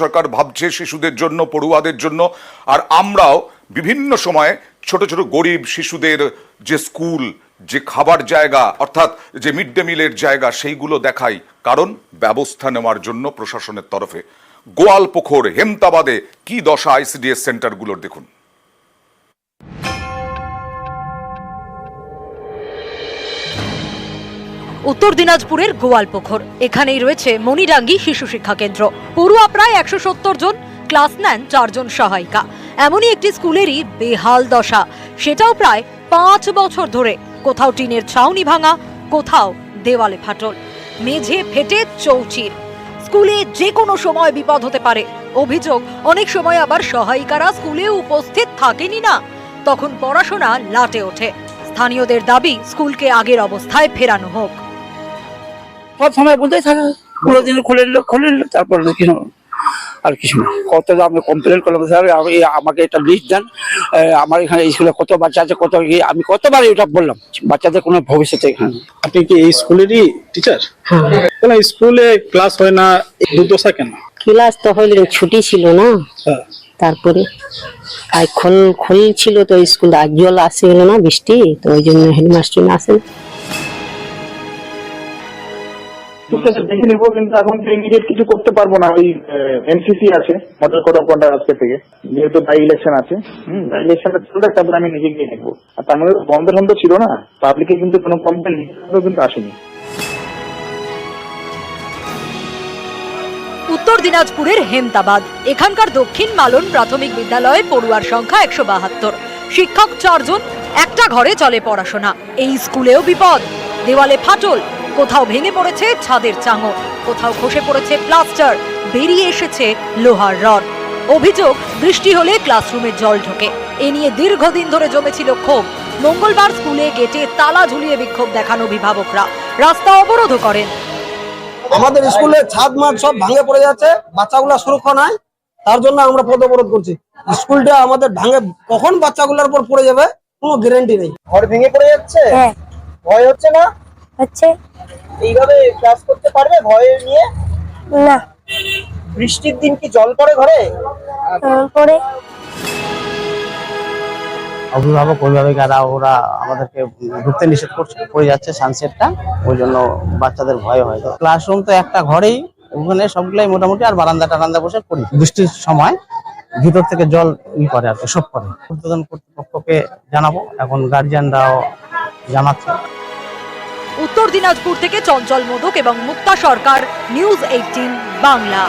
সরকার ভাবছে শিশুদের জন্য, পড়ুয়াদের জন্য। আর আমরাও বিভিন্ন সময়ে ছোট ছোট গরিব শিশুদের যে স্কুল, যে খাবার জায়গা অর্থাৎ যে মিড ডে মিলের জায়গা, সেইগুলো দেখাই, কারণ ব্যবস্থা নেওয়ার জন্য প্রশাসনের তরফে। গোয়ালপুখর, হেমতাবাদে কি দশা আইসিডিএস সেন্টারগুলোর দেখুন। উত্তর দিনাজপুরের গোয়ালপুখর, এখানেই রয়েছে মণিডাঙ্গি শিশু শিক্ষা কেন্দ্র। পড়ুয়া প্রায় 170 জন, ক্লাস নেন 4 জন সহায়িকা। এমনই একটি স্কুলেরই বেহাল দশা, সেটাও প্রায় 5 বছর ধরে। কোথাও টিনের ছাউনি ভাঙা, কোথাও দেওয়ালে ফাটল, মেঝে ফেটে চৌচির। স্কুলে যে কোনো সময় বিপদ হতে পারে। অভিযোগ, অনেক সময় আবার সহায়িকারা স্কুলে উপস্থিত থাকেনি না, তখন পড়াশোনা লাটে ওঠে। স্থানীয়দের দাবি, স্কুলকে আগের অবস্থায় ফেরানো হোক। সব সময় বলতেই থাকে কোনোদিন খুলে নিল তারপর কিছু আর কিছু না। কত আমি কমপ্লেন করলাম, স্যার আমাকে একটা লিস্ট দেন, আমার এখানে স্কুলে কত বাচ্চা আছে, কত আমি কতবার এটা বললাম, বাচ্চাদের কোনো ভবিষ্যৎ এখানে। আপনি কি এই স্কুলেরই টিচার? হ্যাঁ। স্কুলে ক্লাস হয় না, দুর্দশা কেন? ক্লাস তো হইলে ছুটি ছিল না, তারপরে এখন খুলছিল তো স্কুল, আর জল আসে গেল না, বৃষ্টি, তো ওই জন্য হেডমাস্টার আসেন। দেখে নিবো, কিন্তু এখন ইমিডিয়েট কিছু করতে পারবো না। ওই এনসিসি আছে, মডেল কোড অফ কন্ডাক্ট আজকে থেকে, যেহেতু বাই ইলেকশন আছে, ইলেকশনটা চলবে, তারপরে আমি নিজে গিয়ে দেখবো। আর তার মধ্যে বন্ধ ছিল না, পাবলিকে কিন্তু কোনো কমপ্লেন কিন্তু আসেনি। উত্তর দিনাজপুরের হেমতাবাদ, এখানকার দক্ষিণ মালন প্রাথমিক বিদ্যালয়ে পড়ুয়ার সংখ্যা 172, শিক্ষক 4 জন, একটা ঘরে চলে পড়াশোনা। এই স্কুলেও বিপদ, দেওয়ালে ফাটল, কোথাও ভেঙে পড়েছে ছাদের চাঙর, কোথাও খসে পড়েছে প্লাস্টার, বেরিয়ে এসেছে লোহার রড। অভিযোগ, বৃষ্টি হলে ক্লাসরুমে জল ঢোকে। এ নিয়ে দীর্ঘদিন ধরে জমেছিল ক্ষোভ। মঙ্গলবার স্কুলে গেটে তালা ঝুলিয়ে বিক্ষোভ দেখান অভিভাবকরা, রাস্তা অবরোধ করেন। আমাদের স্কুলে ছাদ মাঠ সব ভাঙে পড়ে যাচ্ছে, বাচ্চাগুলা সুরক্ষা নাই, তার জন্য আমরা পথ অবরোধ করছি। স্কুলটা আমাদের ভাঙে, কখন বাচ্চাগুলোর উপর পড়ে যাবে কোনো গ্যারান্টি নেই। ঘর ভেঙে পড়ে যাচ্ছে, ভয় হচ্ছে না? হচ্ছে। এইভাবে ক্লাস করতে পারবে ভয় নিয়ে? না। বৃষ্টির দিন কি জল পড়ে ঘরে? পড়ে। অভিভাবক অভিভাবিকারা ওরা আমাদেরকে ঢুকতে নিষেধ করছে, পড়ে যাচ্ছে সানসেটটা, ওই জন্য বাচ্চাদের ভয় হয়। ক্লাসরুম তো একটা ঘরেই, ওখানে সবগুলাই মোটামুটি, আর বারান্দা টারান্দা বসে পড়ি। বৃষ্টির সময় ভিতর থেকে জল করে আর কি, সব করে। ঊর্ধ্বতন কর্তৃপক্ষকে জানাবো, এখন গার্জিয়ানরাও জানাচ্ছে। উত্তর দিনাজপুর থেকে চঞ্চল মোদক এবং মুক্তা সরকার, নিউজ 18 বাংলা।